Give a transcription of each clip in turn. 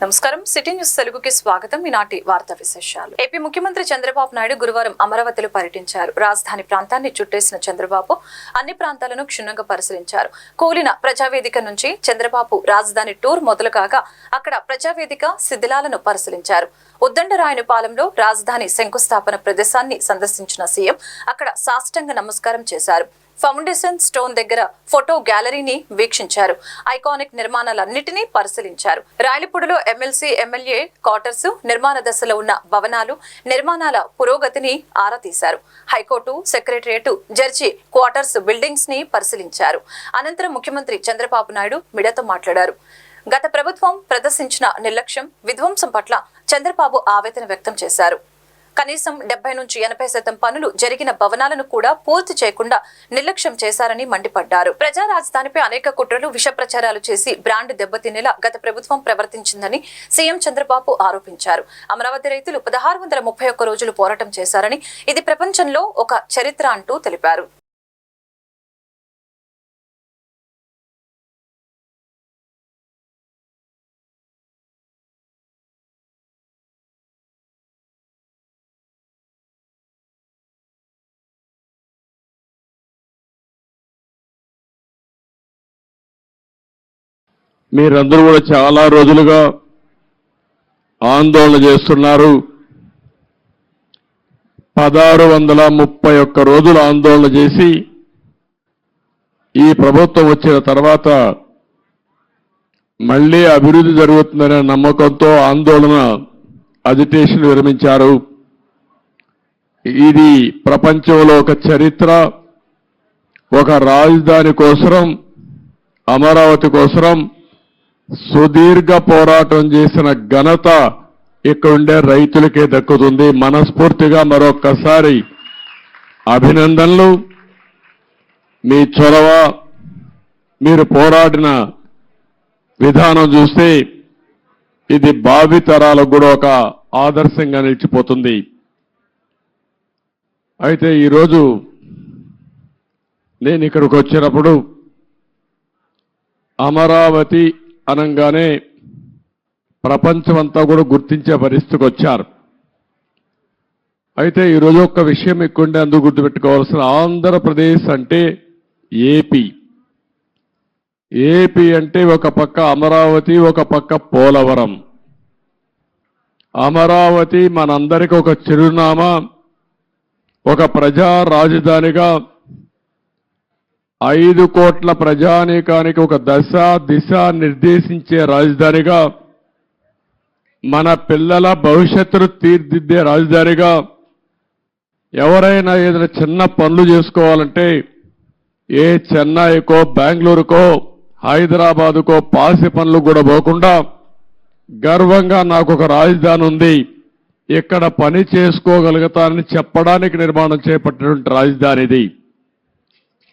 నమస్కారం city news తెలుగుకి స్వాగతం. ఈనాటి వార్తా విశేషాలు. ఏపీ ముఖ్యమంత్రి చంద్రబాబు నాయుడు గురువారం అమరావతిలో పర్యటించారు. రాజధాని ప్రాంతాన్ని చుట్టేసిన చంద్రబాబు అన్ని ప్రాంతాలను క్షుణ్ణంగా పరిశీలించారు. కూలిన ప్రజావేదిక నుంచి చంద్రబాబు రాజధాని టూర్ మొదలు కాగా అక్కడ ప్రజావేదిక శిథిలాలను పరిశీలించారు. ఉద్దండరాయనిపాలెంలో రాజధాని శంకుస్థాపన ప్రదేశాన్ని సందర్శించిన సీఎం అక్కడ సాష్టాంగ నమస్కారం చేశారు. ఫౌండేషన్ స్టోన్ దగ్గర ఫోటో గ్యాలరీని వీక్షించారు. ఐకానిక్ నిర్మాణాలన్నింటినీ పరిశీలించారు. రాయలపూడిలో ఎమ్మెల్సీ ఎమ్మెల్యే క్వార్టర్స్ నిర్మాణ దశలో ఉన్న భవనాలు నిర్మాణాల పురోగతిని ఆరా తీశారు. High court secretariat judge quarters buildings ని పరిశీలించారు. అనంతరం ముఖ్యమంత్రి చంద్రబాబు నాయుడు మీడియాతో మాట్లాడారు. గత ప్రభుత్వం ప్రదర్శించిన నిర్లక్ష్యం విధ్వంసం పట్ల చంద్రబాబు ఆవేదన వ్యక్తం చేశారు. కనీసం 70 నుంచి 80% పనులు జరిగిన భవనాలను కూడా పూర్తి చేయకుండా నిర్లక్ష్యం చేశారని మండిపడ్డారు. ప్రజా రాజధానిపై అనేక కుట్రలు విష ప్రచారాలు చేసి బ్రాండ్ దెబ్బతినేలా గత ప్రభుత్వం ప్రవర్తించిందని సీఎం చంద్రబాబు ఆరోపించారు. అమరావతి రైతులు 1631 రోజులు పోరాటం చేశారని ఇది ప్రపంచంలో ఒక చరిత్ర అంటూ తెలిపారు. మీరందరూ కూడా చాలా రోజులుగా ఆందోళన చేస్తున్నారు. 1631 రోజులు ఆందోళన చేసి ఈ ప్రభుత్వం వచ్చిన తర్వాత మళ్లీ అభివృద్ధి జరుగుతుందనే నమ్మకంతో ఆందోళన అజిటేషన్ విరమించారు. ఇది ప్రపంచంలో ఒక చరిత్ర. ఒక రాజధాని కోసం, అమరావతి కోసం సుదీర్ఘ పోరాటం చేసిన ఘనత ఇక్కడుండే రైతులకే దక్కుతుంది. మనస్ఫూర్తిగా మరొక్కసారి అభినందనలు. మీ చొరవ, మీరు పోరాడిన విధానం చూస్తే ఇది భావితరాలకు కూడా ఒక ఆదర్శంగా నిలిచిపోతుంది. అయితే ఈరోజు నేను ఇక్కడికి వచ్చినప్పుడు అమరావతి అనగానే ప్రపంచమంతా కూడా గుర్తించే పరిస్థితికి వచ్చారు. అయితే ఈరోజు ఒక్క విషయం ఎక్కువంటే అందుకు గుర్తుపెట్టుకోవాల్సిన, ఆంధ్రప్రదేశ్ అంటే ఏపీ. ఏపీ అంటే ఒక పక్క అమరావతి, ఒక పక్క పోలవరం. అమరావతి మనందరికీ ఒక చిరునామా, ఒక ప్రజా రాజధానిగా 5 కోట్ల ప్రజానీకానికి ఒక దశ దిశ నిర్దేశించే రాజధానిగా, మన పిల్లల భవిష్యత్తును తీర్చిదిద్దే రాజధానిగా, ఎవరైనా ఏదైనా చిన్న పనులు చేసుకోవాలంటే ఏ చెన్నైకో బెంగళూరుకో హైదరాబాదుకో పాసి పనులు కూడా పోకుండా గర్వంగా నాకు ఒక రాజధాని ఉంది, ఇక్కడ పని చేసుకోగలుగుతానని చెప్పడానికి నిర్మాణం చేపట్టినటువంటి రాజధాని ఇది.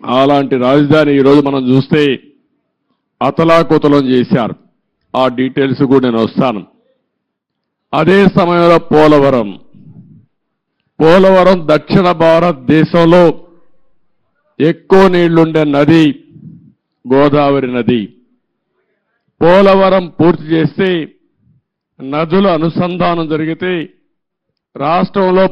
అలాంటి రాజధాని ఈరోజు మనం చూస్తే అతలాకుతలం చేశారు. ఆ డీటెయిల్స్ కూడా నేను వస్తాను. అదే సమయంలో పోలవరం దక్షిణ భారతదేశంలో ఎక్కువ నీళ్లుండే నది గోదావరి నది. పోలవరం పూర్తి చేస్తే నదుల అనుసంధానం జరిగితే రాష్ట్రంలో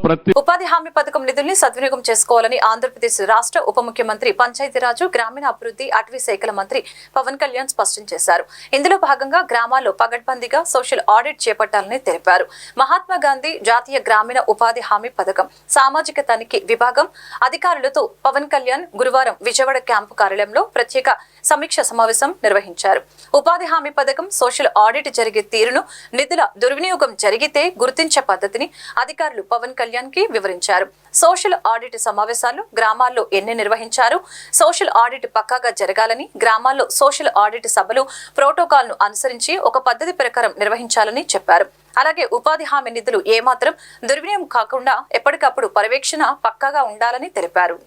ఉపాధి హామీ పథకం నిధుల్ని సద్వినియోగం చేసుకోవాలని ఆంధ్రప్రదేశ్ రాష్ట్ర ఉప ముఖ్యమంత్రి పంచాయతీరాజు గ్రామీణ అభివృద్ధి అటవీ శాఖల మంత్రి పవన్ కళ్యాణ్ స్పష్టం చేశారు. ఇందులో భాగంగా గ్రామాల్లో పగడ్బందీగా సోషల్ ఆడిట్ చేపట్టాలని తెలిపారు. మహాత్మా గాంధీ జాతీయ గ్రామీణ ఉపాధి హామీ పథకం సామాజిక తనిఖీ విభాగం అధికారులతో పవన్ కళ్యాణ్ గురువారం విజయవాడ క్యాంపు కార్యాలయంలో ప్రత్యేక సమీక్ష సమావేశం నిర్వహించారు. ఉపాధి హామీ పథకం సోషల్ ఆడిట్ జరిగే తీరును, నిధుల దుర్వినియోగం జరిగితే గుర్తించే పద్ధతిని అధికారులు పవన్ కళ్యాణ్ కి వివరించారు. సోషల్ ఆడిట్ సమావేశాలు గ్రామాల్లో ఎన్ని నిర్వహించారు, సోషల్ ఆడిట్ పక్కాగా జరగాలని, గ్రామాల్లో సోషల్ ఆడిట్ సభలు ప్రోటోకాల్ ను అనుసరించి ఒక పద్ధతి ప్రకారం నిర్వహించాలని చెప్పారు. అలాగే ఉపాధి హామీ నిధులు ఏమాత్రం దుర్వినియోగం కాకుండా ఎప్పటికప్పుడు పర్యవేక్షణ పక్కాగా ఉండాలని తెలిపారు.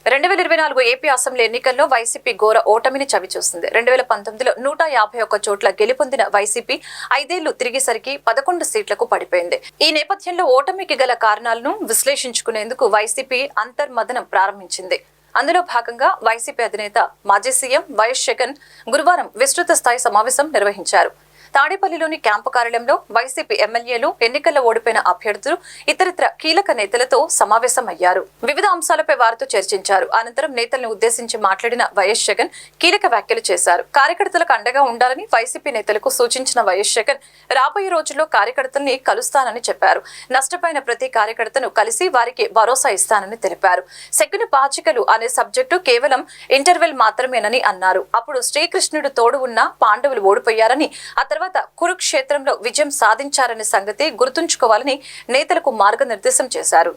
2024 ఏపీ అసెంబ్లీ ఎన్నికల్లో వైసీపీ ఘోర ఓటమిని చవిచూస్తుంది. 2019లో 151 చోట్ల గెలుపొందిన వైసీపీ 5 ఏళ్లు తిరిగేసరికి 11 సీట్లకు పడిపోయింది. ఈ నేపథ్యంలో ఓటమికి గల కారణాలను విశ్లేషించుకునేందుకు వైసీపీ అంతర్మథనం ప్రారంభించింది. అందులో భాగంగా వైసీపీ అధినేత మాజీ సీఎం వైఎస్ జగన్ గురువారం విస్తృత స్థాయి సమావేశం నిర్వహించారు. తాడేపల్లిలోని క్యాంపు కార్యాలయంలో వైసీపీ ఎమ్మెల్యేలు, ఎన్నికల్లో ఓడిపోయిన అభ్యర్థులు, ఇతరితర కీలక నేతలతో సమావేశమయ్యారు. వివిధ అంశాలపై వారితో చర్చించారు. అనంతరం నేతలను ఉద్దేశించి మాట్లాడిన వైఎస్ జగన్ కీలక వ్యాఖ్యలు చేశారు. కార్యకర్తలకు అండగా ఉండాలని వైసీపీ నేతలకు సూచించిన వైఎస్ జగన్ రాబోయే రోజుల్లో కార్యకర్తల్ని కలుస్తానని చెప్పారు. నష్టపోయిన ప్రతి కార్యకర్తను కలిసి వారికి భరోసా ఇస్తానని తెలిపారు. శకుని పాచికలు అనే సబ్జెక్టు కేవలం ఇంటర్వెల్ మాత్రమేనని అన్నారు. అప్పుడు శ్రీకృష్ణుడు తోడు ఉన్న పాండవులు ఓడిపోయారని, ఆ తర్వాత కురుక్షేత్రంలో విజయం సాధించారనే సంగతి గుర్తుంచుకోవాలని నేతలకు మార్గనిర్దేశం చేశారు.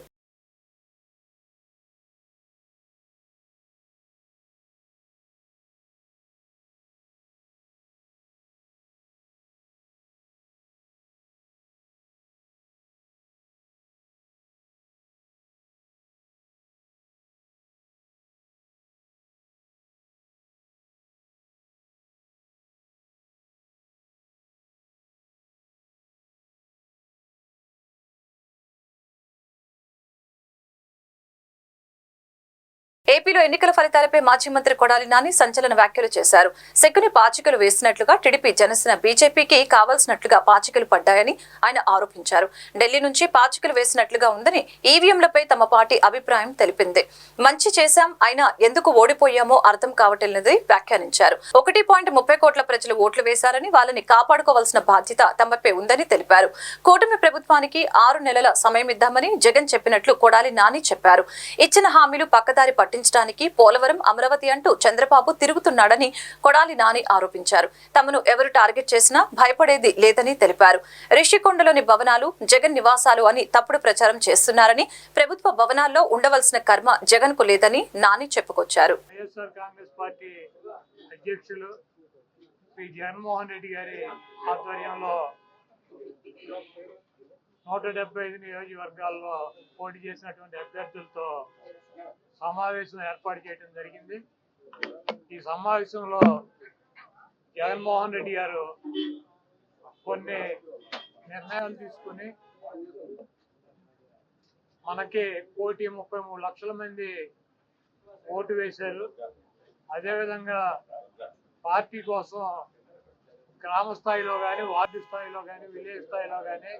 ఏపీలో ఎన్నికల ఫలితాలపై మాజీ మంత్రి కొడాలి నాని సంచలన వ్యాఖ్యలు చేశారు. శకుని పాచికలు వేసినట్లుగా టీడీపీ, జనసేన, బీజేపీకి కావాల్సినట్లుగా పాచికలు పడ్డాయని ఆయన ఆరోపించారు. ఢిల్లీ నుంచి పాచికలు వేసినట్లుగా ఉందని ఈవీఎంలపై తమ పార్టీ అభిప్రాయం తెలిపింది. మంచి చేశాం, అయినా ఎందుకు ఓడిపోయామో అర్థం కావట్లేదని వ్యాఖ్యానించారు. 1.30 కోట్ల ప్రజలు ఓట్లు వేశారని, వాళ్ళని కాపాడుకోవాల్సిన బాధ్యత తమపై ఉందని తెలిపారు. కూటమి ప్రభుత్వానికి 6 నెలల సమయం ఇద్దామని జగన్ చెప్పినట్లు కొడాలి నాని చెప్పారు. ఇచ్చిన హామీలు పక్కదారి పట్టించడానికి పోలవరం, అమరావతి అంటూ చంద్రబాబు తిరుగుతున్నాడని కొడాలి నాని ఆరోపించారు. తమను ఎవరు టార్గెట్ చేసినా భయపడేది లేదని తెలిపారు. రిషికొండలోని భవనాలు జగన్ నివాసాలు అని తప్పుడు ప్రచారం చేస్తున్నారని, ప్రభుత్వ భవనాల్లో ఉండవలసిన కర్మ జగన్ కు లేదని నాని చెప్పుకొచ్చారు. కాంగ్రెస్ పార్టీ అధ్యక్షులు శ్రీ జగన్మోహన్ రెడ్డి గారి ఆధ్వర్యంలో 175 నియోజకవర్గాల్లో పోటీ చేసినటువంటి అభ్యర్థులతో సమావేశం ఏర్పాటు చేయడం జరిగింది. ఈ సమావేశంలో జగన్మోహన్ రెడ్డి గారు కొన్ని నిర్ణయాలు తీసుకుని మనకి 1.33 లక్షల మంది ఓటు వేశారు. అదేవిధంగా పార్టీ కోసం గ్రామ స్థాయిలో కానీ, వార్డు స్థాయిలో కానీ, విలేజ్ స్థాయిలో కానీ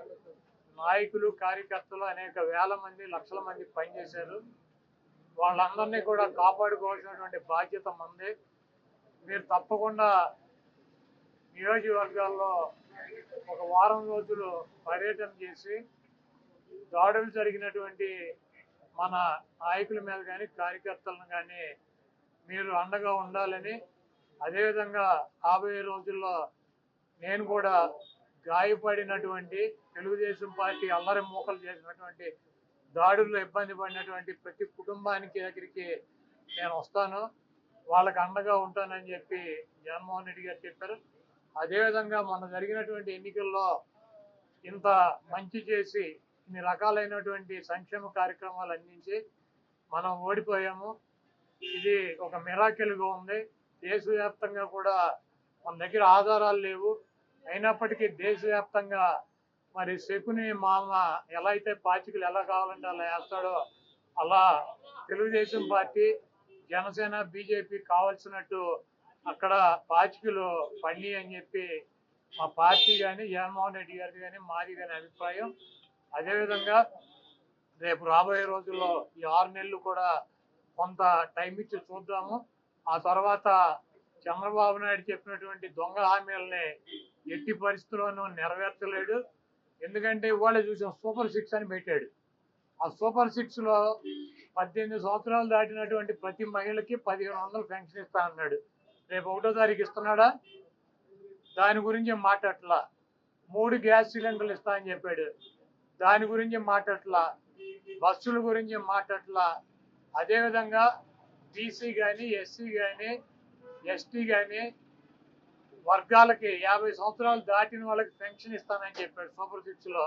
నాయకులు, కార్యకర్తలు అనేక వేల మంది, లక్షల మంది పనిచేశారు. వాళ్ళందరినీ కూడా కాపాడుకోవాల్సినటువంటి బాధ్యత మంది. మీరు తప్పకుండా నియోజకవర్గాల్లో ఒక వారం రోజులు పర్యటన చేసి దాడులు జరిగినటువంటి మన నాయకుల మీద కానీ, కార్యకర్తలను కానీ మీరు అండగా ఉండాలని, అదేవిధంగా రాబోయే రోజుల్లో నేను కూడా గాయపడినటువంటి తెలుగుదేశం పార్టీ అల్లరి మూకలు చేసినటువంటి దాడుల్లో ఇబ్బంది పడినటువంటి ప్రతి కుటుంబానికి దగ్గరికి నేను వస్తాను, వాళ్ళకి అండగా ఉంటానని చెప్పి జగన్మోహన్ రెడ్డి గారు చెప్పారు. అదేవిధంగా మొన్న జరిగినటువంటి ఎన్నికల్లో ఇంత మంచి చేసి ఇన్ని రకాలైనటువంటి సంక్షేమ కార్యక్రమాలు అందించి మనం ఓడిపోయాము. ఇది ఒక మిరాకిల్గా ఉంది. దేశవ్యాప్తంగా కూడా మన దగ్గర ఆధారాలు లేవు, అయినప్పటికీ దేశవ్యాప్తంగా మరి శకుని మామ ఎలా అయితే పాచికలు ఎలా కావాలంటే అలా వేస్తాడో, అలా తెలుగుదేశం పార్టీ, జనసేన, బీజేపీ కావాల్సినట్టు అక్కడ పాచికలు పండి అని చెప్పి మా పార్టీ కానీ, జగన్మోహన్ రెడ్డి గారికి కానీ, మాది కానీ అభిప్రాయం. అదేవిధంగా రేపు రాబోయే రోజుల్లో ఈ 6 నెలలు కూడా కొంత టైం ఇచ్చి చూద్దాము. ఆ తర్వాత చంద్రబాబు నాయుడు చెప్పినటువంటి దొంగ హామీలని ఎట్టి పరిస్థితుల్లోనూ నెరవేర్చలేడు. ఎందుకంటే ఇవాళ చూసాం, సూపర్ 6 అని పెట్టాడు. ఆ సూపర్ 6లో 18 సంవత్సరాలు దాటినటువంటి ప్రతి మహిళకి 1500 పెన్షన్ ఇస్తా అన్నాడు. రేపు 1వ తారీఖు ఇస్తున్నాడా? దాని గురించి మాట్లాడట్లా. 3 గ్యాస్ సిలిండర్లు ఇస్తా అని చెప్పాడు, దాని గురించి మాట్లాడట్లా. బస్సుల గురించి మాట్లాడట్లా. అదేవిధంగా బీసీ కానీ, ఎస్సీ కానీ, ఎస్టీ కానీ వర్గాలకి 50 సంవత్సరాలు దాటిన వాళ్ళకి పెన్షన్ ఇస్తానని చెప్పాడు సూపర్ 6లో.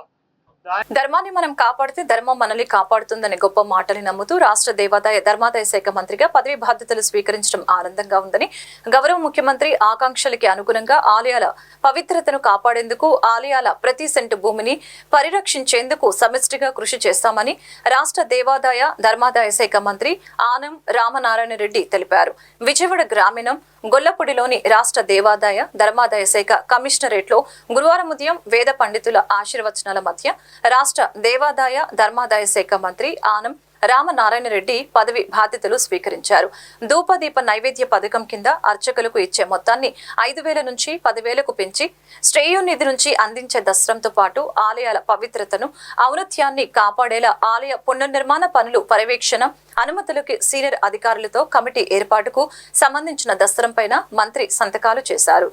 ధర్మాన్ని మనం కాపాడితే ధర్మం మనల్ని కాపాడుతుందనే గొప్ప మాటలు నమ్ముతూ రాష్ట్ర దేవాదాయ ధర్మాదాయ శాఖ మంత్రిగా పదవి బాధ్యతలు స్వీకరించడం ఆనందంగా ఉందని, గౌరవ ముఖ్యమంత్రి ఆకాంక్షలకి అనుగుణంగా ఆలయాల పవిత్రతను కాపాడేందుకు, ఆలయాల ప్రతి సెంటు భూమిని పరిరక్షించేందుకు సమిష్టిగా కృషి చేస్తామని రాష్ట్ర దేవాదాయ ధర్మాదాయ శాఖ మంత్రి ఆనం రామనారాయణ రెడ్డి తెలిపారు. విజయవాడ గ్రామీణం గొల్లపూడిలోని రాష్ట్ర దేవాదాయ ధర్మాదాయ శాఖ కమిషనరేట్ లో గురువారం ఉదయం వేద పండితుల ఆశీర్వచనాల మధ్య రాష్ట్ర దేవాదాయ ధర్మాదాయ శాఖ మంత్రి ఆనం రామనారాయణ రెడ్డి పదవి బాధ్యతలు స్వీకరించారు. ధూపదీప నైవేద్య పథకం కింద అర్చకులకు ఇచ్చే మొత్తాన్ని 5,000 నుంచి 10,000కు పెంచి శ్రేయోనిధి నుంచి అందించే దస్త్రంతో పాటు ఆలయాల పవిత్రతను, ఔన్నత్యాన్ని కాపాడేలా ఆలయ పునర్నిర్మాణ పనులు పర్యవేక్షణ, అనుమతులకి సీనియర్ అధికారులతో కమిటీ ఏర్పాటుకు సంబంధించిన దస్త్రంపైన మంత్రి సంతకాలు చేశారు.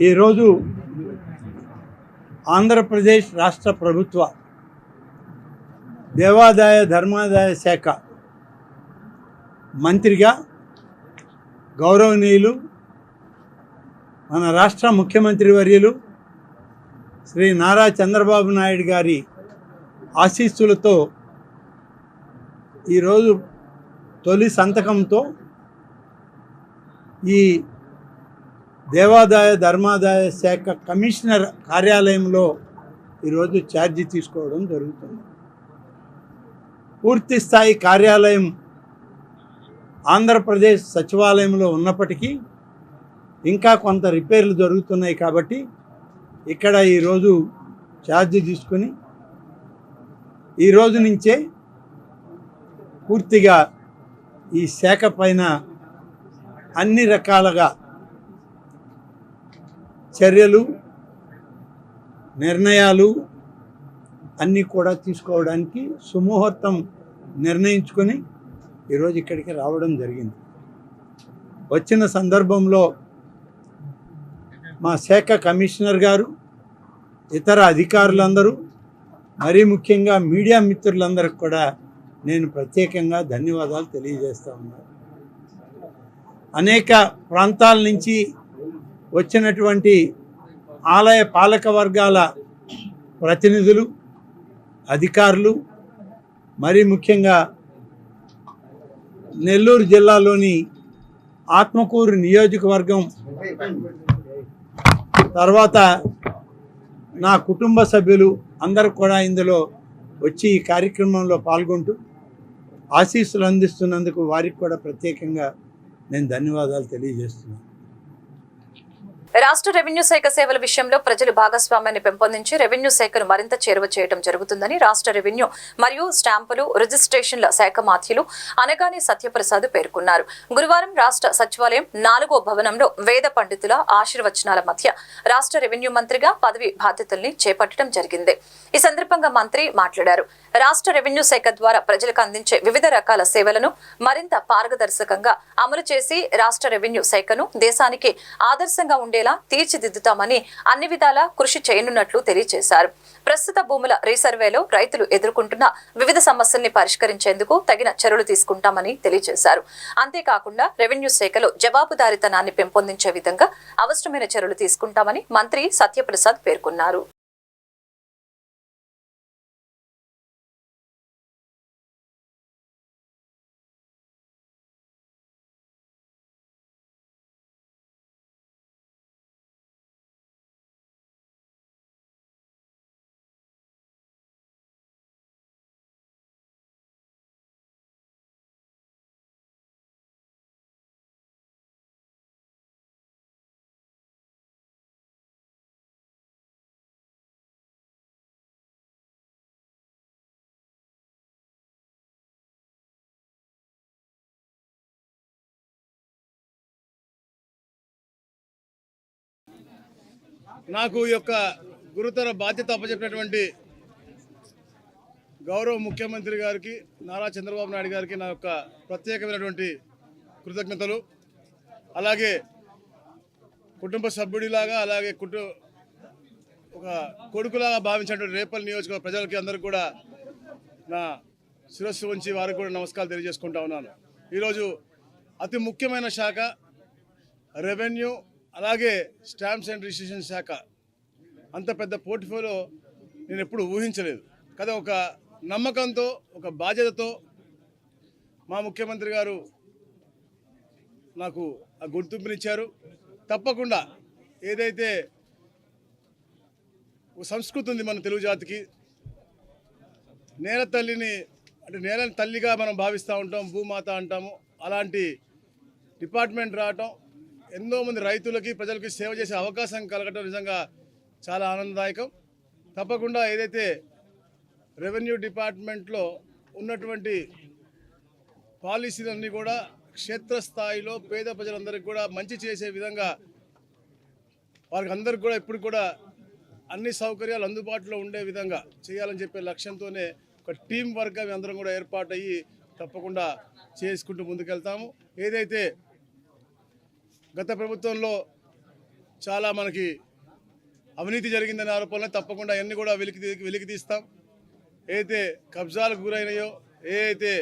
ఈరోజు ఆంధ్రప్రదేశ్ రాష్ట్ర ప్రభుత్వ దేవాదాయ ధర్మాదాయ శాఖ మంత్రిగా గౌరవనీయులు మన రాష్ట్ర ముఖ్యమంత్రి వర్యులు శ్రీ నారా చంద్రబాబు నాయుడు గారి ఆశీస్సులతో ఈరోజు తొలి సంతకంతో ఈ దేవాదాయ ధర్మాదాయ శాఖ కమిషనర్ కార్యాలయంలో ఈరోజు ఛార్జీ తీసుకోవడం జరుగుతుంది. పూర్తి స్థాయి కార్యాలయం ఆంధ్రప్రదేశ్ సచివాలయంలో ఉన్నప్పటికీ ఇంకా కొంత రిపేర్లు జరుగుతున్నాయి కాబట్టి ఇక్కడ ఈరోజు ఛార్జీ తీసుకొని ఈరోజు నుంచే పూర్తిగా ఈ శాఖ పైన అన్ని రకాలుగా చర్యలు, నిర్ణయాలు అన్నీ కూడా తీసుకోవడానికి సుముహూర్తం నిర్ణయించుకొని ఈరోజు ఇక్కడికి రావడం జరిగింది. వచ్చిన సందర్భంలో మా శాఖ కమిషనర్ గారు, ఇతర అధికారులందరూ, మరీ ముఖ్యంగా మీడియా మిత్రులందరికీ కూడా నేను ప్రత్యేకంగా ధన్యవాదాలు తెలియజేస్తా ఉన్నాను. అనేక ప్రాంతాల నుంచి వచ్చినటువంటి ఆలయ పాలక వర్గాల ప్రతినిధులు, అధికారులు, మరీ ముఖ్యంగా నెల్లూరు జిల్లాలోని ఆత్మకూరు నియోజకవర్గం, తర్వాత నా కుటుంబ సభ్యులు అందరూ కూడా ఇందులో వచ్చి ఈ కార్యక్రమంలో పాల్గొంటూ ఆశీస్సులు అందిస్తున్నందుకు వారికి కూడా ప్రత్యేకంగా నేను ధన్యవాదాలు తెలియజేస్తున్నాను. రాష్ట్ర రెవెన్యూ శాఖ సేవల విషయంలో ప్రజలు భాగస్వామ్యాన్ని పెంపొందించి రెవెన్యూ శాఖను మరింత చేరువ చేయడం జరుగుతుందని రాష్ట్ర రెవెన్యూ మరియు స్టాంపులు రిజిస్ట్రేషన్ల శాఖ మాత్యులు అనగాని సత్యప్రసాద్ పేర్కొన్నారు. గురువారం రాష్ట్ర సచివాలయం 4వ భవనంలో వేద పండితుల ఆశీర్వచనాల మధ్య రాష్ట్ర రెవెన్యూ మంత్రిగా పదవి బాధ్యతల్ని చేపట్టడం జరిగింది. ఈ సందర్భంగా మంత్రి మాట్లాడారు. రాష్ట్ర రెవెన్యూ శాఖ ద్వారా ప్రజలకు అందించే వివిధ రకాల సేవలను మరింత పారదర్శకంగా అమలు చేసి రాష్ట్ర రెవెన్యూ శాఖను దేశానికి ఆదర్శంగా ఉండేలా తీర్చిదిద్దుతామని అన్ని విధాలా కృషి చేయనున్నట్లు తెలియజేశారు. ప్రస్తుత భూముల రీసర్వేలో రైతులు ఎదుర్కొంటున్న వివిధ సమస్యల్ని పరిష్కరించేందుకు తగిన చర్యలు తీసుకుంటామని తెలియజేశారు. అంతేకాకుండా రెవెన్యూ శాఖలో జవాబుదారీతనాన్ని పెంపొందించే విధంగా అవసరమైన చర్యలు తీసుకుంటామని మంత్రి సత్యప్రసాద్ పేర్కొన్నారు. నాకు ఈ యొక్క గురుతర బాధ్యత అప్పచెప్పినటువంటి గౌరవ ముఖ్యమంత్రి గారికి నారా చంద్రబాబు నాయుడు గారికి నా యొక్క ప్రత్యేకమైనటువంటి కృతజ్ఞతలు. అలాగే కుటుంబ సభ్యుడిలాగా అలాగే ఒక కొడుకులాగా భావించినటువంటి రేపల్లి నియోజకవర్గ ప్రజలకి అందరికీ కూడా నా శిరస్సు ఉంచి వారికి కూడా నమస్కారాలు తెలియజేసుకుంటా ఉన్నాను. ఈరోజు అతి ముఖ్యమైన శాఖ రెవెన్యూ అలాగే స్టాంప్స్ అండ్ రిజిస్ట్రేషన్ శాఖ. అంత పెద్ద పోర్ట్ఫోలియో నేను ఎప్పుడు ఊహించలేదు కదా. ఒక నమ్మకంతో ఒక బాధ్యతతో మా ముఖ్యమంత్రి గారు నాకు ఆ గుర్తింపునిచ్చారు. తప్పకుండా ఏదైతే ఒక సంస్కృతి ఉంది మన తెలుగు జాతికి, నేల తల్లిని అంటే నేలని తల్లిగా మనం భావిస్తూ ఉంటాం, భూమాత అంటాము. అలాంటి డిపార్ట్మెంట్ రావటం, ఎంతో మంది రైతులకి ప్రజలకి సేవ చేసే అవకాశం కలగటం నిజంగా చాలా ఆనందదాయకం. తప్పకుండా ఏదైతే రెవెన్యూ డిపార్ట్మెంట్లో ఉన్నటువంటి పాలసీలన్నీ కూడా క్షేత్రస్థాయిలో పేద ప్రజలందరికీ కూడా మంచి చేసే విధంగా వారికి అందరికి కూడా ఇప్పుడు కూడా అన్ని సౌకర్యాలు అందుబాటులో ఉండే విధంగా చేయాలని చెప్పే లక్ష్యంతోనే ఒక టీం వర్క్గా మేము అందరం కూడా ఏర్పాటు అయ్యి తప్పకుండా చేసుకుంటూ ముందుకెళ్తాము. ఏదైతే గత ప్రభుత్వంలో చాలా మనకి అవినీతి జరిగిందనే ఆరోపణలు తప్పకుండా అన్నీ కూడా వెలికి తీస్తాం. ఏదైతే కబ్జాలకు గురైనాయో, ఏదైతే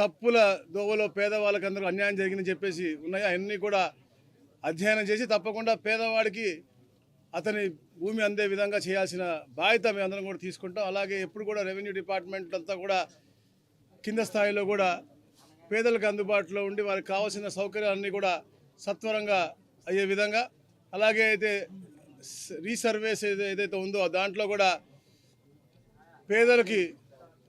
తప్పుల దోవలో పేదవాళ్ళకి అందరూ అన్యాయం జరిగిందని చెప్పేసి ఉన్నాయో అవన్నీ కూడా అధ్యయనం చేసి తప్పకుండా పేదవాడికి అతని భూమి అందే విధంగా చేయాల్సిన బాధ్యత మేము అందరం కూడా తీసుకుంటాం. అలాగే ఎప్పుడు కూడా రెవెన్యూ డిపార్ట్మెంట్ అంతా కూడా కింద స్థాయిలో కూడా పేదలకు అందుబాటులో ఉండి వారికి కావాల్సిన సౌకర్యాలన్నీ కూడా సత్వరంగా అయ్యే విధంగా, అలాగే అయితే రీసర్వేస్ ఏదైతే ఉందో దాంట్లో కూడా పేదలకి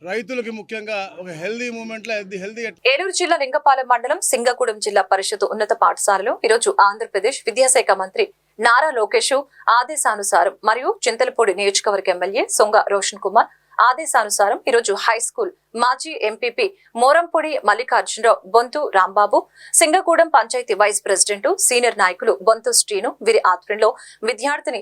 రైతులకి ముఖ్యంగా ఒక హెల్దీ మూమెంట్లో హెల్దీ. ఏలూరు జిల్లా లింగపాలెం మండలం సింగగూడెం జిల్లా పరిషత్ ఉన్నత పాఠశాలలో ఈరోజు ఆంధ్రప్రదేశ్ విద్యాశాఖ మంత్రి నారా లోకేష్ ఆదేశానుసారం మరియు చింతలపూడి నియోజకవర్గ ఎమ్మెల్యే సొంగ రోషన్ కుమార్ ఆదేశానుసారం ఈరోజు హై స్కూల్ మాజీ MPP Morampudi Mallikarjunarao, Bonthu Rambabu, Singagudem panchayat vice president senior నాయకులు బొంతు శ్రీను వీరి ఆధ్వర్యంలో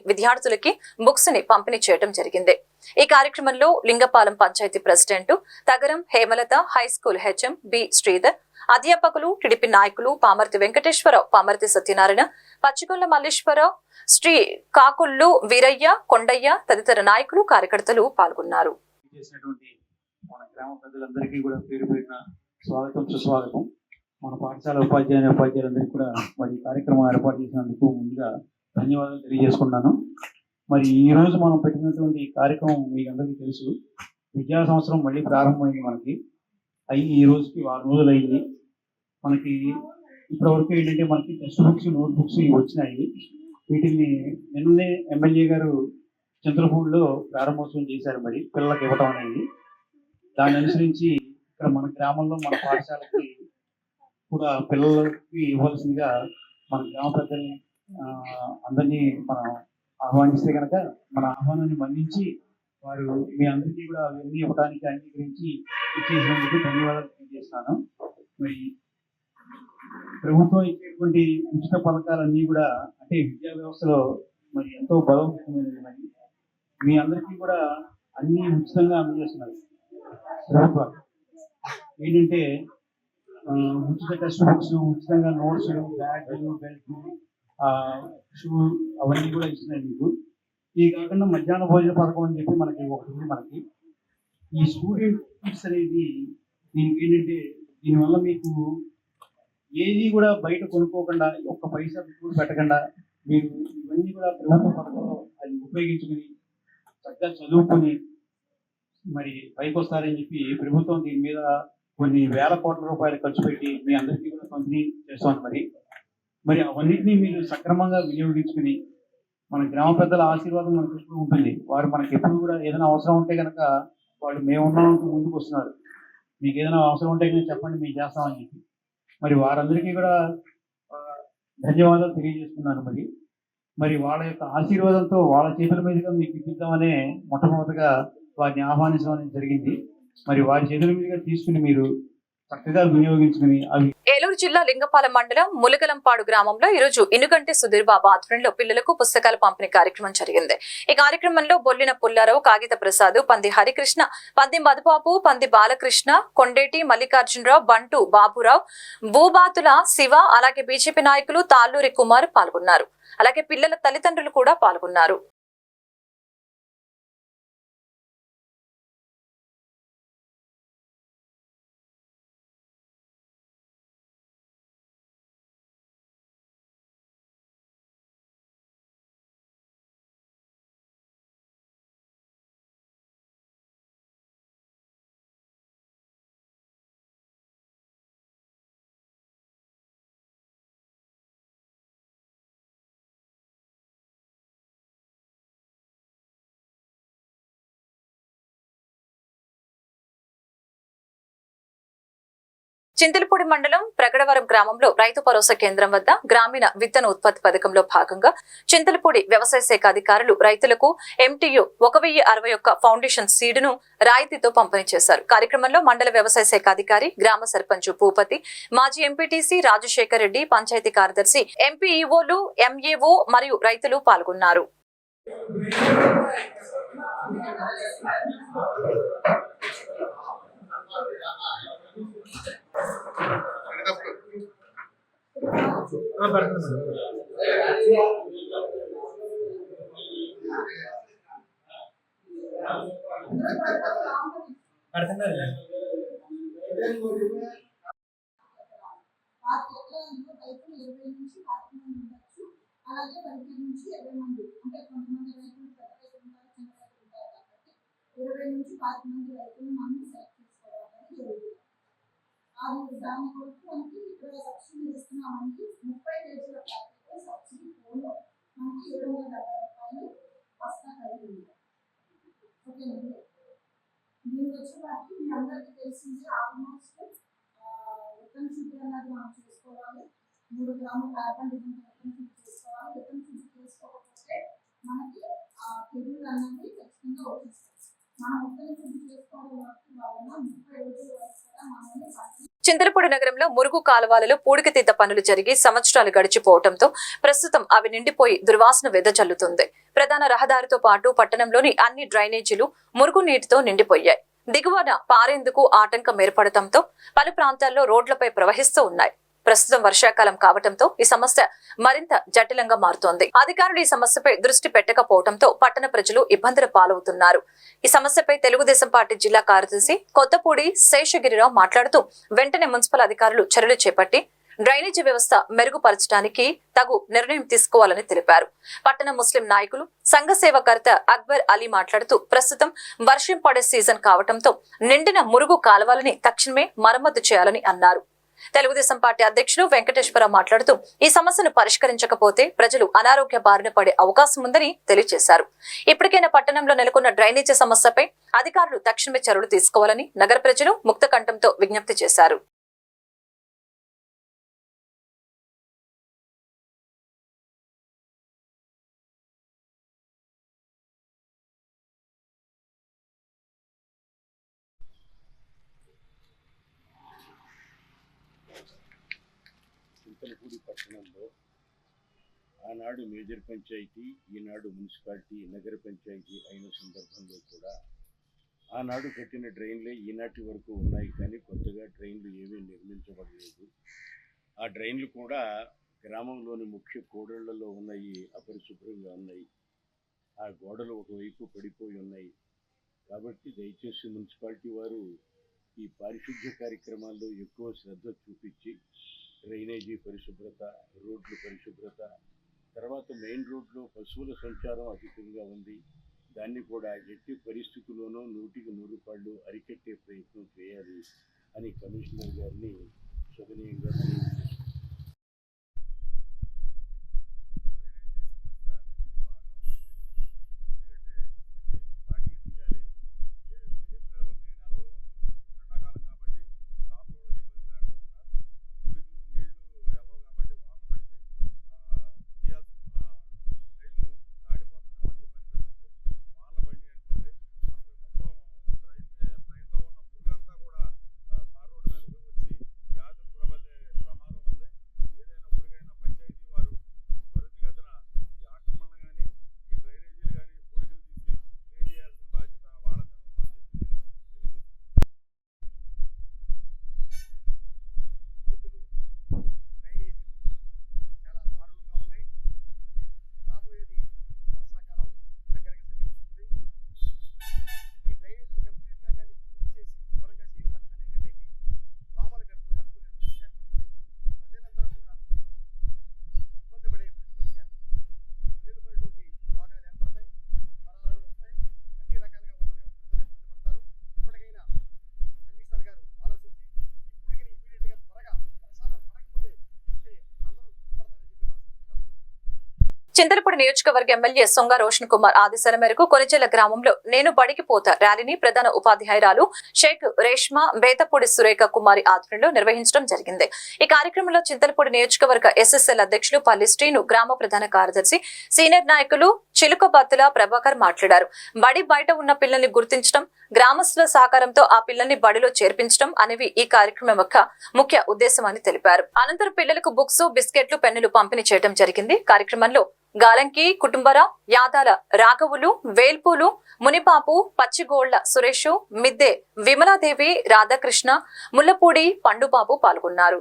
విద్యార్థులకి బుక్స్ ని పంపిణీ చేయడం జరిగింది. ఈ కార్యక్రమంలో Lingapalem panchayat president Tagaram Hemalatha, high school HM B Sridhar, అధ్యాపకులు, టీడీపీ నాయకులు పామర్తి వెంకటేశ్వరరావు, పామర్తి సత్యనారాయణ, పచ్చికొండ మల్లేశ్వరరావు, శ్రీ కాకుల్లు వీరయ్య, కొండయ్య తదితర నాయకులు, కార్యకర్తలు పాల్గొన్నారు. మన గ్రామ ప్రజలందరికీ కూడా పేరు పేరున స్వాగతం, సుస్వాగతం. మన పాఠశాల ఉపాధ్యాయులందరికీ కూడా మరి ఈ కార్యక్రమం ఏర్పాటు చేసినందుకు ముందుగా ధన్యవాదాలు తెలియజేసుకున్నాను. మరి ఈ రోజు మనం పెట్టినటువంటి ఈ కార్యక్రమం మీకు అందరికీ తెలుసు. విద్యా సంవత్సరం మళ్ళీ ప్రారంభమైంది. మనకి ఈ రోజుకి 6 రోజులు అయింది. మనకి ఇప్పటివరకు ఏంటంటే మనకి టెక్స్ట్ బుక్స్, నోట్ బుక్స్ ఇవి వచ్చినాయి. వీటిని నిన్నే ఎమ్మెల్యే గారు చింతలపూడిలో ప్రారంభోత్సవం చేశారు. మరి పిల్లలకు ఇవ్వటం అనేది దాన్ని అనుసరించి ఇక్కడ మన గ్రామంలో మన పాఠశాలకి కూడా పిల్లలకి ఇవ్వాల్సిందిగా మన గ్రామ పెద్దల్ని అందరినీ మనం ఆహ్వానిస్తే కనుక మన ఆహ్వానాన్ని మన్నించి వారు మీ అందరికీ కూడా అవన్నీ ఇవ్వడానికి అంగీకరించి ఇచ్చేసినందుకు ధన్యవాదాలు తెలియజేస్తాను. మరి ప్రభుత్వం ఇచ్చేటువంటి ఉచిత పథకాలన్నీ కూడా అంటే విద్యా వ్యవస్థలో మరి ఎంతో బలోపేతమైనది. మరి మీ అందరికీ కూడా అన్ని ఉచితంగా అందజేస్తున్నారు ప్రభుత్వాలు. ఏంటంటే ఉచిత టెక్స్ట్ బుక్స్, ఉచితంగా నోట్స్, బ్యాగ్లు, బెల్ట్, షూ అవన్నీ కూడా ఇస్తున్నాయి మీకు. ఇది కాకుండా మధ్యాహ్న భోజన పథకం అని చెప్పి మనకి ఒకటి ఉంది. మనకి ఈ స్టూడెంట్ కిట్స్ అనేది దీనికి ఏంటంటే దీనివల్ల మీకు ఏది కూడా బయట కొనుక్కోకుండా, ఒక్క పైసా కూడా పెట్టకుండా మీరు ఇవన్నీ కూడా ప్రభుత్వ పథకంలో అది ఉపయోగించుకుని చక్కగా చదువుకొని మరి పైకి వస్తారని చెప్పి ప్రభుత్వం దీని మీద కొన్ని వేల కోట్ల రూపాయలు ఖర్చు పెట్టి మీ అందరికీ కూడా పంపిణీ చేస్తాను. మరి అవన్నింటినీ మీరు సక్రమంగా వినియోగించుకుని మన గ్రామ పెద్దల ఆశీర్వాదం మనకు ఎప్పుడు ఉంటుంది. వారు మనకి ఎప్పుడు కూడా ఏదైనా అవసరం ఉంటే కనుక వాళ్ళు మేమున్నామంటూ ముందుకు వస్తున్నారు. మీకు ఏదైనా అవసరం ఉంటే కనుక చెప్పండి, మేము చేస్తామని చెప్పి మరి వారందరికీ కూడా ధన్యవాదాలు తెలియజేస్తున్నాను. మరి వాళ్ళ యొక్క ఆశీర్వాదంతో వాళ్ళ చేతుల మీదుగా మీకు ఇప్పిద్దామనే మొట్టమొదటిగా వారిని ఆహ్వానించడం అనేది జరిగింది. మరి వారి చేతుల మీదుగా తీసుకుని మీరు చక్కగా వినియోగించుకుని అవి. ఏలూరు జిల్లా లింగపాలెం మండలం ములగలంపాడు గ్రామంలో ఈరోజు ఇనుగంటి సుధీర్ బాబు ఆధ్వర్యంలో పిల్లలకు పుస్తకాల పంపిణీ కార్యక్రమం జరిగింది. ఈ కార్యక్రమంలో బొల్లిన పుల్లారావు, కాగిత ప్రసాద్, పంది హరికృష్ణ, పంది మధుబాబు, పంది బాలకృష్ణ, కొండేటి మల్లికార్జునరావు, బంటు బాబురావు, భూబాతుల శివ, అలాగే బీజేపీ నాయకులు తాళ్ళూరి కుమార్ పాల్గొన్నారు. అలాగే పిల్లల తల్లిదండ్రులు కూడా పాల్గొన్నారు. చింతలపూడి మండలం ప్రగడవరం గ్రామంలో రైతు భరోసా కేంద్రం వద్ద గ్రామీణ విత్తన ఉత్పత్తి పథకంలో భాగంగా చింతలపూడి వ్యవసాయ శాఖ అధికారులు రైతులకు MTU 1061 ఫౌండేషన్ సీడ్ ను రాయితీతో పంపిణీ చేశారు. కార్యక్రమంలో మండల వ్యవసాయ శాఖ అధికారి, గ్రామ సర్పంచ్ భూపతి, మాజీ ఎంపీటీసీ రాజశేఖర్ రెడ్డి, పంచాయతీ కార్యదర్శి, ఎంపీఈఓలు, MAO మరియు రైతులు పాల్గొన్నారు. అలాగే 10 నుంచి 20 మంది, అంటే కొంతమంది రైతులు పెద్ద రైతులు ఉంటారు, చిన్న రైతులు ఉంటారు కాబట్టి 20 నుంచి 10 మంది రైతులు మనం సెలెక్ట్ చేసుకోవడం అనేది జరుగుతుంది. అది దాని కొరకు మనకి ఇక్కడ సబ్సిడీ ఇస్తున్నామండి. 30 కేజీల ప్యాకెట్ సబ్సిడీ ఫోన్లో మనకి 770 రూపాయలు బస్తా కలిగింది. ఓకేనండి, దీనికి వచ్చిన వాటికి మీ అందరికీ తెలిసింది ఆల్మోస్ట్ విత్తన శుద్ధి అన్నది మనం చేసుకోవాలి. 3 గ్రాముల కార్బన్ డిజైన్ విత్తన శుద్ధి చేసుకోవాలి. విత్తన శుద్ధి చేసుకోకపోతే మనకి తెగులు అన్నది ఖచ్చితంగా వచ్చేస్తుంది. మనం విత్తన శుద్ధి చేసుకోవడం వలన 30 రోజుల వరకు కూడా మనల్ని చింతలపూడి నగరంలో మురుగు కాలువలలో పూడికతీత పనులు జరిగి సంవత్సరాలు గడిచిపోవడంతో ప్రస్తుతం అవి నిండిపోయి దుర్వాసన వెదజల్లుతుంది. ప్రధాన రహదారితో పాటు పట్టణంలోని అన్ని డ్రైనేజీలు మురుగు నీటితో నిండిపోయాయి. దిగువన పారేందుకు ఆటంకం ఏర్పడటంతో పలు ప్రాంతాల్లో రోడ్లపై ప్రవహిస్తూ ఉన్నాయి. ప్రస్తుతం వర్షాకాలం కావడంతో ఈ సమస్య మరింత జటిలంగా మారుతోంది. అధికారులు ఈ సమస్యపై దృష్టి పెట్టకపోవడంతో పట్టణ ప్రజలు ఇబ్బందుల పాలవుతున్నారు. ఈ సమస్యపై తెలుగుదేశం పార్టీ జిల్లా కార్యదర్శి కొత్తపూడి శేషగిరిరావు మాట్లాడుతూ వెంటనే మున్సిపల్ అధికారులు చర్యలు చేపట్టి డ్రైనేజీ వ్యవస్థ మెరుగుపరచడానికి తగు నిర్ణయం తీసుకోవాలని తెలిపారు. పట్టణ ముస్లిం నాయకులు, సంఘ సేవకర్త అక్బర్ అలీ మాట్లాడుతూ ప్రస్తుతం వర్షం పడే సీజన్ కావడంతో నిండిన మురుగు కాలువలని తక్షణమే మరమ్మతు చేయాలని అన్నారు. తెలుగుదేశం పార్టీ అధ్యక్షులు వెంకటేశ్వరరావు మాట్లాడుతూ ఈ సమస్యను పరిష్కరించకపోతే ప్రజలు అనారోగ్య బారిన పడే అవకాశం ఉందని తెలియజేశారు. ఇప్పటికైనా పట్టణంలో నెలకొన్న డ్రైనేజీ సమస్యపై అధికారులు తక్షణమే చర్యలు తీసుకోవాలని నగర ప్రజలు ముక్తకంఠంతో విజ్ఞప్తి చేశారు. చింతలపూడి పట్టణంలో ఆనాడు మేజర్ పంచాయతీ, ఈనాడు మున్సిపాలిటీ, నగర పంచాయతీ అయిన సందర్భంలో కూడా ఆనాడు కట్టిన డ్రైన్లే ఈనాటి వరకు ఉన్నాయి, కానీ కొత్తగా డ్రైన్లు ఏమీ నిర్మించబడలేదు. ఆ డ్రైన్లు కూడా గ్రామంలోని ముఖ్య కూడళ్లలో ఉన్నాయి, అపరిశుభ్రంగా ఉన్నాయి. ఆ గోడలు ఒకవైపు పడిపోయి ఉన్నాయి. కాబట్టి దయచేసి మున్సిపాలిటీ వారు ఈ పారిశుద్ధ్య కార్యక్రమాల్లో ఎక్కువ శ్రద్ధ చూపించి డ్రైనేజీ పరిశుభ్రత, రోడ్లు పరిశుభ్రత, తర్వాత మెయిన్ రోడ్లో పశువుల సంచారం అధికంగా ఉంది, దాన్ని కూడా ఎట్టి పరిస్థితుల్లోనూ 100కి 100 పాళ్ళు అరికట్టే ప్రయత్నం చేయాలి అని కమిషనర్ గారిని సవినయంగా చింతలపూడి నియోజకవర్గ ఎమ్మెల్యే సొంగ రోషన్ కుమార్ ఆదేశాల మేరకు కొనిచెల్ల గ్రామంలో నేను బడికి పోతా ర్యాలీని ప్రధాన ఉపాధ్యాయురాలు షేక్ రేష్మా బేతపూడి సురేఖ కుమారి ఆధ్వర్యంలో నిర్వహించడం జరిగింది. ఈ కార్యక్రమంలో చింతలపూడి నియోజకవర్గ ఎస్ఎస్ఎల్ అధ్యక్షులు పల్లి శ్రీను, గ్రామ ప్రధాన కార్యదర్శి, సీనియర్ నాయకులు చిలుకబత్తుల ప్రభాకర్ మాట్లాడారు. బడి బయట ఉన్న పిల్లల్ని గుర్తించడం, గ్రామస్తుల సహకారంతో ఆ పిల్లల్ని బడిలో చేర్పించడం అనేవి ఈ కార్యక్రమం యొక్క ముఖ్య ఉద్దేశమని తెలిపారు. అనంతరం పిల్లలకు బుక్స్, బిస్కెట్లు, పెన్నులు పంపిణీ చేయడం జరిగింది. కార్యక్రమంలో గాలంకి కుటుంబరావు, యాదాల రాఘవులు, వేల్పూలు, మునిబాబు, పచ్చిగోళ్ల సురేష్, మిద్దె విమలాదేవి, రాధాకృష్ణ, ముల్లపూడి, పండుబాబు పాల్గొన్నారు.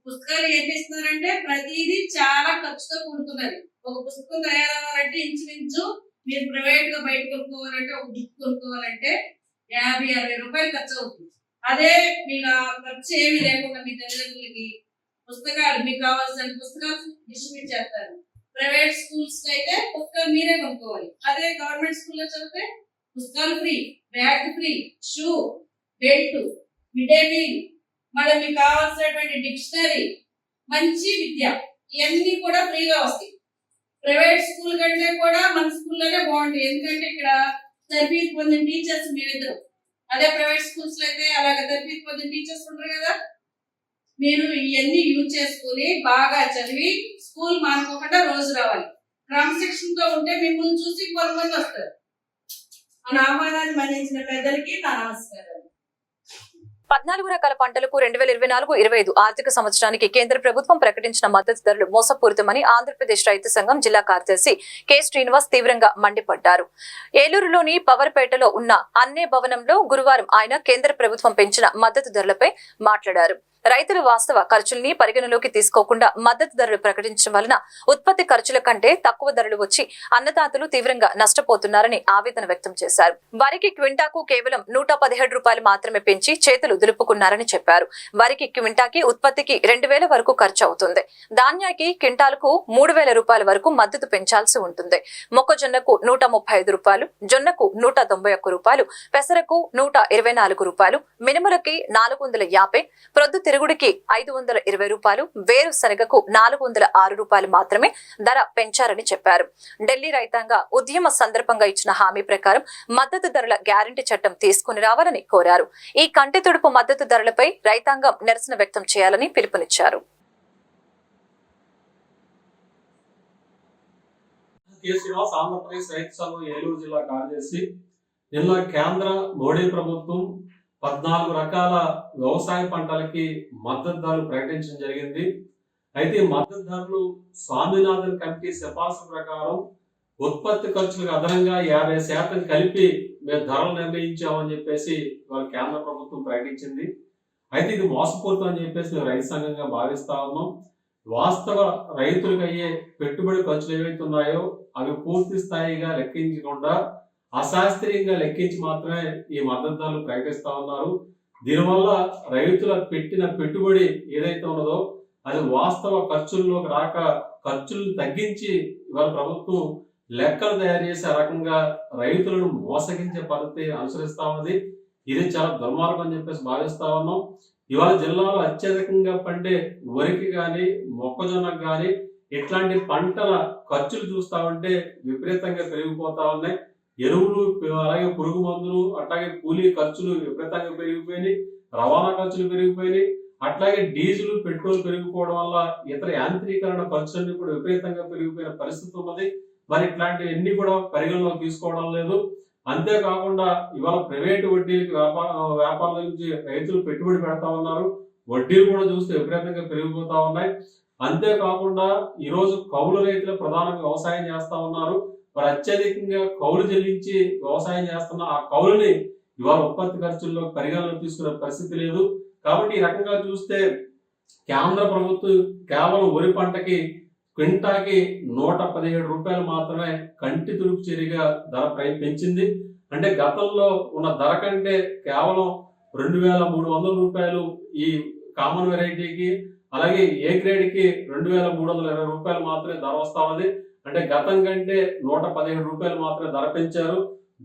పుస్తకాలు ఏం చేస్తున్నారంటే ప్రతిదీ చాలా ఖర్చుతో కూడుతున్నది. ఒక పుస్తకం తయారవ్వాలంటే ఇంచుమించు మీరు ప్రైవేట్ గా బయట కొనుక్కోవాలంటే ఒక బుక్ కొనుక్కోవాలంటే 50-60 రూపాయలు ఖర్చు అవుతుంది. అదే మీకు ఖర్చు ఏమి లేకుండా మీ తల్లిదండ్రులకి పుస్తకాలు మీకు కావాల్సిన పుస్తకాలు డిస్ట్రిబ్యూట్ చేస్తారు. ప్రైవేట్ స్కూల్స్ అయితే పుస్తకాలు మీరే కొనుక్కోవాలి. అదే గవర్నమెంట్ స్కూల్లో చదివితే పుస్తకాలు free, bag free, shoe, belt, mid day meal, మళ్ళీ మీకు కావాల్సినటువంటి డిక్షనరీ, మంచి విద్య, ఇవన్నీ కూడా ఫ్రీగా వస్తాయి. ప్రైవేట్ స్కూల్ కంటే కూడా మన స్కూల్లోనే బాగుంటాయి. ఎందుకంటే ఇక్కడ తరఫీదు పొందిన టీచర్స్ మేమిద్దరం. అదే ప్రైవేట్ స్కూల్స్ లో అయితే అలాగే తరఫీదు పొందిన టీచర్స్ ఉంటారు కదా. మీరు ఇవన్నీ యూజ్ చేసుకుని బాగా చదివి స్కూల్ మానుకోకుండా రోజు రావాలి. క్రమశిక్షణతో ఉంటే మిమ్మల్ని చూసి కొంతమంది వస్తారు. మన ఆహ్వానాన్ని మన్నించిన పెద్దలకి నా నమస్కారాలు. 14 రకాల పంటలకు 2024-25 ఆర్థిక సంవత్సరానికి కేంద్ర ప్రభుత్వం ప్రకటించిన మద్దతు ధరలు మోసపూరితమని ఆంధ్రప్రదేశ్ రైతు సంఘం జిల్లా కార్యదర్శి కె శ్రీనివాస్ తీవ్రంగా మండిపడ్డారు. ఏలూరులోని పవర్పేటలో ఉన్న అన్నే భవనంలో గురువారం ఆయన కేంద్ర ప్రభుత్వం పెంచిన మద్దతు ధరలపై మాట్లాడారు. రైతుల వాస్తవ ఖర్చుల్ని పరిగణలోకి తీసుకోకుండా మద్దతు ధరలు ప్రకటించడం వలన ఉత్పత్తి ఖర్చుల కంటే తక్కువ ధరలు వచ్చి అన్నదాతలు తీవ్రంగా నష్టపోతున్నారని ఆవేదన వ్యక్తం చేశారు. వరికి క్వింటాకు కేవలం 117 రూపాయలు మాత్రమే పెంచి చేతులు దులుపుకున్నారని చెప్పారు. వరికి క్వింటాకి ఉత్పత్తికి 2000 వరకు ఖర్చు అవుతుంది. ధాన్యానికి క్వింటాలకు 3000 రూపాయల వరకు మద్దతు పెంచాల్సి ఉంటుంది. మొక్కజొన్నకు 135 రూపాయలు, జొన్నకు 191 రూపాయలు, పెసరకు 124 రూపాయలు, మినుములకి 450, ప్రొద్దు తిరుగుడికి 520 రూపాయలు, వేరు శనగకు 406 రూపాయలు మాత్రమే ధర పెంచారని చెప్పారు. ఢిల్లీ రైతాంగ ఉద్యమ సందర్భంగా ఇచ్చిన హామీ ప్రకారం మద్దతు ధరల గ్యారంటీ చట్టం తీసుకుని రావాలని కోరారు. ఈ కంటి తుడుపు మద్దతు ధరలపై రైతాంగం నిరసన వ్యక్తం చేయాలని పిలుపునిచ్చారు. ఆంధ్రప్రదేశ్ రైతు సంఘం ఏలూరు జిల్లా కార్యదర్శి. నిన్న కేంద్ర మోడీ ప్రభుత్వం 14 రకాల వ్యవసాయ పంటలకి మద్దతు ధరలు ప్రకటించడం జరిగింది. అయితే మద్దతు ధరలు స్వామినాథన్ కమిటీ సిఫార్సు ప్రకారం ఉత్పత్తి ఖర్చులకు అదనంగా 50% కలిపి మేము ధరలు నిర్ణయించామని చెప్పేసి వాళ్ళ కేంద్ర ప్రభుత్వం ప్రకటించింది. అయితే ఇది మోసపూరితం అని చెప్పేసి మేము రైతు సంఘంగా భావిస్తా ఉన్నాం. వాస్తవ రైతులకు అయ్యే పెట్టుబడి ఖర్చులు ఏవైతే ఉన్నాయో అవి పూర్తి స్థాయిగా లెక్కించకుండా అశాస్త్రీయంగా లెక్కించి మాత్రమే ఈ మద్దతు ధరలు ప్రకటిస్తా ఉన్నారు. దీనివల్ల రైతుల పెట్టిన పెట్టుబడి ఏదైతే ఉన్నదో అది వాస్తవ ఖర్చుల్లోకి రాక ఖర్చులను తగ్గించి ఇవాళ ప్రభుత్వం లెక్కలు తయారు చేసే రకంగా రైతులను మోసగించే పద్ధతి అనుసరిస్తా ఉన్నది. ఇది చాలా దుర్మార్గం అని చెప్పేసి భావిస్తా ఉన్నాం. ఇవాళ జిల్లాలో అత్యధికంగా పండే వరికి కానీ మొక్కజొన్నకు కానీ ఇట్లాంటి పంటల ఖర్చులు చూస్తా ఉంటే విపరీతంగా పెరిగిపోతా ఉన్నాయి. ఎరువులు, అలాగే పురుగు మందులు, అట్లాగే కూలీ ఖర్చులు విపరీతంగా పెరిగిపోయినాయి. రవాణా ఖర్చులు పెరిగిపోయినాయి. అట్లాగే డీజిల్, పెట్రోల్ పెరిగిపోవడం వల్ల ఇతర యాంత్రీకరణ ఖర్చులన్నీ కూడా విపరీతంగా పెరిగిపోయిన పరిస్థితి ఉన్నది. మరి ఇట్లాంటివన్నీ కూడా పరిగణలోకి తీసుకోవడం లేదు. అంతేకాకుండా ఇవాళ ప్రైవేటు వడ్డీలకి వ్యాపారాల నుంచి రైతులు పెట్టుబడి పెడతా ఉన్నారు. వడ్డీలు కూడా చూస్తే విపరీతంగా పెరిగిపోతా ఉన్నాయి. అంతేకాకుండా ఈరోజు కౌలు రైతులు ప్రధానంగా వ్యవసాయం చేస్తా ఉన్నారు. మరి అత్యధికంగా కౌలు చెల్లించి వ్యవసాయం చేస్తున్న ఆ కౌలుని ఇవాళ ఉత్పత్తి ఖర్చుల్లో పరిగణలోకి తీసుకునే పరిస్థితి లేదు. కాబట్టి ఈ రకంగా చూస్తే కేంద్ర ప్రభుత్వం కేవలం వరి పంటకి క్వింటాకి 117 రూపాయలు మాత్రమే కంటి తుడుపు చర్యగా ధర పెంచింది. అంటే గతంలో ఉన్న ధర కంటే కేవలం 2300 రూపాయలు ఈ కామన్ వెరైటీకి, అలాగే ఏ గ్రేడ్ కి 2320 రూపాయలు మాత్రమే ధర వస్తా ఉంది. అంటే గతం కంటే 117 రూపాయలు మాత్రమే ధర పెంచారు.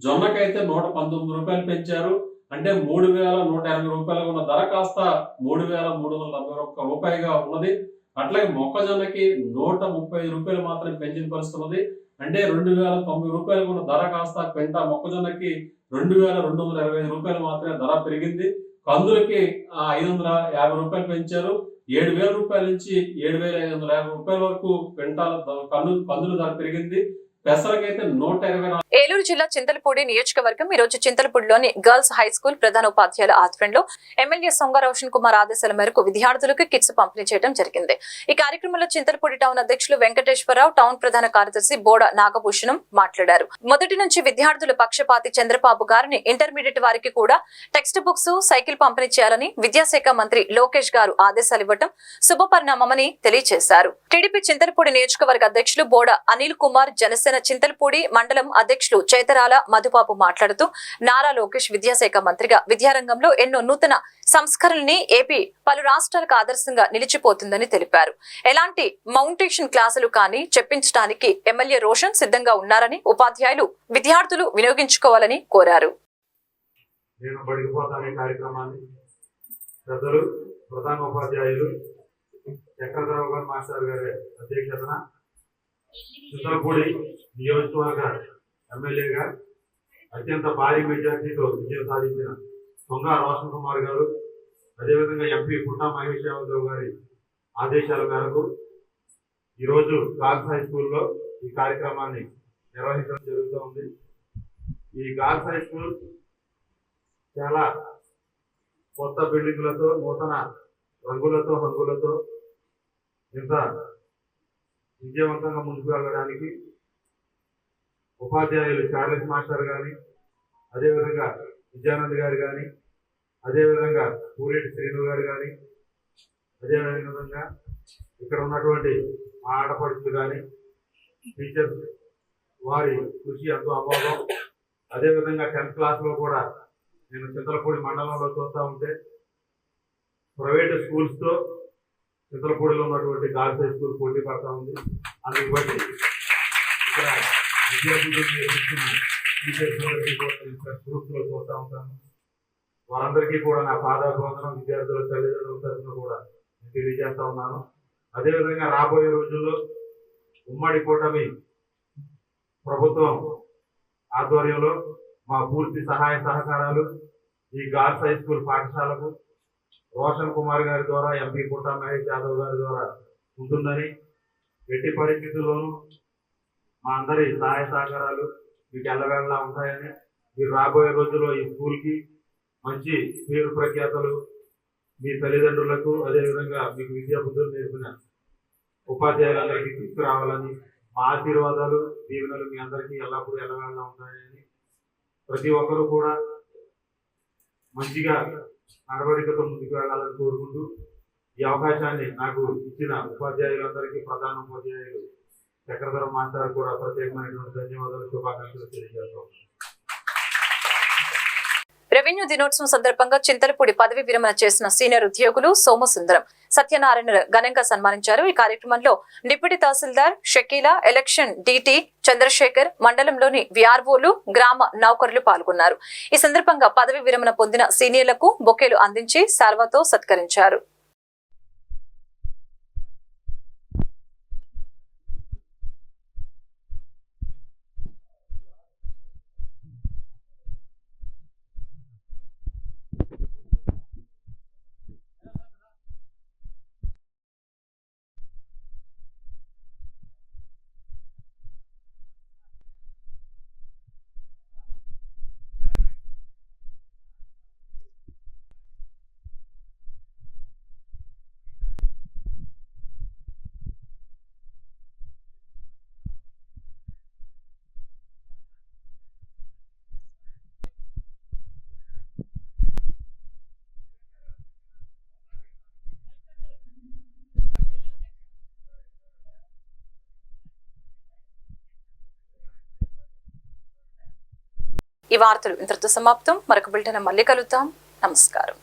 జొన్నకైతే 119 రూపాయలు పెంచారు. అంటే 3180 రూపాయలుగా ఉన్న ధర కాస్త 3341 రూపాయలుగా ఉన్నది. అట్లాగే మొక్కజొన్నకి 135 రూపాయలు మాత్రమే పెంచిన పరిస్థితి ఉంది. అంటే 2090 రూపాయలు ఉన్న ధర కాస్త పెంట మొక్కజొన్నకి 2225 రూపాయలు మాత్రమే ధర పెరిగింది. కందులకి 550 రూపాయలు పెంచారు. 7000 రూపాయల నుంచి 7550 రూపాయల వరకు క్వింటాల్ కందుల ధర పెరిగింది. పెసరకైతే 124. ఏలూరు జిల్లా చింతలపూడి నియోజకవర్గం ఈ రోజు చింతలపూడిలోని గర్ల్స్ హై స్కూల్ ప్రధానోపాధ్యాయుల ఆధ్వర్యంలో ఎమ్మెల్యే సొంగ రోషన్ కుమార్ ఆదేశాల మేరకు విద్యార్థులకు కిట్స్ పంపిణీ చేయడం జరిగింది. ఈ కార్యక్రమంలో చింతలపూడి టౌన్ అధ్యక్షులు వెంకటేశ్వరరావు, టౌన్ ప్రధాన కార్యదర్శి బోడ నాగభూషణం మాట్లాడారు. మొదటి నుంచి విద్యార్థుల పక్షపాతి చంద్రబాబు గారిని ఇంటర్మీడియట్ వారికి కూడా టెక్స్ట్ బుక్స్, సైకిల్ పంపిణీ చేయాలని విద్యాశాఖ మంత్రి లోకేష్ గారు ఆదేశాలు ఇవ్వడం శుభపరిణామమని తెలియజేశారు. టీడీపీ చింతలపూడి నియోజకవర్గ అధ్యక్షులు బోడ అనిల్ కుమార్, జనసేన చింతలపూడి మండలం అధ్యక్షులు చైతరాల మధుబాబు మాట్లాడుతూ నారా లోకేష్ విద్యాశాఖ మంత్రిగా విద్యారంగంలో ఎన్నో నూతన సంస్కరణల్ని ఏపీ పలు రాష్ట్రాలకు ఆదర్శంగా నిలిచిపోతుందని తెలిపారు. ఎలాంటి మౌంటేషన్ క్లాసులు కానీ చెప్పించడానికి ఎమ్మెల్యే రోషన్ సిద్ధంగా ఉన్నారని, ఉపాధ్యాయులు విద్యార్థులు వినియోగించుకోవాలని కోరారు. నేను బడిగిపోతానే కార్యక్రమాన్ని పెద్దలు ప్రధానోపాధ్యాయులు చక్రధరరావు గారు మాస్టర్ గారి అధ్యక్షతన చింతలపూడి నియోజకవర్గ ఎమ్మెల్యేగా అత్యంత భారీ మెజార్టీతో విజయం సాధించిన సొంగ రోషన్ కుమార్ గారు, అదేవిధంగా ఎంపీ పుట్టా మహేష్ యాదవ్ గారి ఆదేశాల మేరకు ఈరోజు గర్ల్స్ హై స్కూల్లో ఈ కార్యక్రమాన్ని నిర్వహించడం జరుగుతూ ఉంది. ఈ గర్ల్స్ హై స్కూల్ చాలా కొత్త బిల్డింగ్లతో, నూతన రంగులతో, హంగులతో ఇంత విజయవంతంగా ముందుకు వెళ్ళడానికి ఉపాధ్యాయులు చార్లెస్ మాస్టర్ కానీ, అదేవిధంగా విద్యానంద్ గారు కానీ, అదేవిధంగా పూరెడ్డి శ్రీను గారు కానీ, అదేవిధంగా ఇక్కడ ఉన్నటువంటి ఆడపడుచులు కానీ, టీచర్స్ వారి కృషి ఎంతో అమోఘం. అదేవిధంగా 10th క్లాస్లో కూడా నేను చింతలపూడి మండలంలో చూస్తూ ఉంటే ప్రైవేట్ స్కూల్స్తో చింతలపూడిలో ఉన్నటువంటి గర్ల్స్ హై స్కూల్ పోటీ పడతా ఉంది. అందుకు బట్టి ఇక్కడ విద్యార్థులు గ్రూప్స్లో చూస్తూ ఉంటాను. వారందరికీ కూడా నా పాదాభివందనం విద్యార్థుల తల్లిదండ్రుల తరఫున కూడా నేను తెలియజేస్తా ఉన్నాను. అదేవిధంగా రాబోయే రోజుల్లో ఉమ్మడి కూటమి ప్రభుత్వం ఆధ్వర్యంలో మా పూర్తి సహాయ సహకారాలు ఈ గర్ల్స్ హై స్కూల్ పాఠశాలకు రోషన్ కుమార్ గారి ద్వారా, ఎంపీ పుట్టా మహేష్ యాదవ్ గారి ద్వారా ఉంటుందని, ఎట్టి పరిస్థితుల్లోనూ మా అందరి సహాయ సహకారాలు మీకు ఎల్లవేళలా ఉంటాయని, మీరు రాబోయే రోజుల్లో ఈ స్కూల్కి మంచి పేరు ప్రఖ్యాతలు మీ తల్లిదండ్రులకు, అదేవిధంగా మీకు విద్యా బుద్ధులు నేర్పిన ఉపాధ్యాయులందరికీ తీసుకురావాలని, మా ఆశీర్వాదాలు, దీవెనలు మీ అందరికీ ఎల్లప్పుడూ ఎల్లవేళలా ఉంటాయని, ప్రతి ఒక్కరూ కూడా మంచిగా నడవడికతో ముందుకు వెళ్ళాలని కోరుకుంటూ ఈ అవకాశాన్ని నాకు ఇచ్చిన ఉపాధ్యాయులందరికీ, ప్రధాన ఉపాధ్యాయులు చక్రధర మాస్టర్ కూడా ప్రత్యేకమైనటువంటి ధన్యవాదాలు, శుభాకాంక్షలు తెలియజేస్తాం. రెవెన్యూ దినోత్సవం సందర్భంగా చింతలపూడి పదవి విరమణ చేసిన సీనియర్ ఉద్యోగులు సోమసుందరం, సత్యనారాయణ ఘనంగా సన్మానించారు. ఈ కార్యక్రమంలో డిప్యూటీ తహసీల్దార్ షకీలా, ఎలక్షన్ డిటి చంద్రశేఖర్, మండలంలోని విఆర్ఓలు, గ్రామ నౌకరులు పాల్గొన్నారు. ఈ సందర్భంగా పదవి విరమణ పొందిన సీనియర్లకు బొకేలు అందించి శాల్వాతో సత్కరించారు. ఈ వార్తలు ఇంతటితో సమాప్తం. మరొక బులెటిన్ మళ్ళీ కలుద్దాం. నమస్కారం.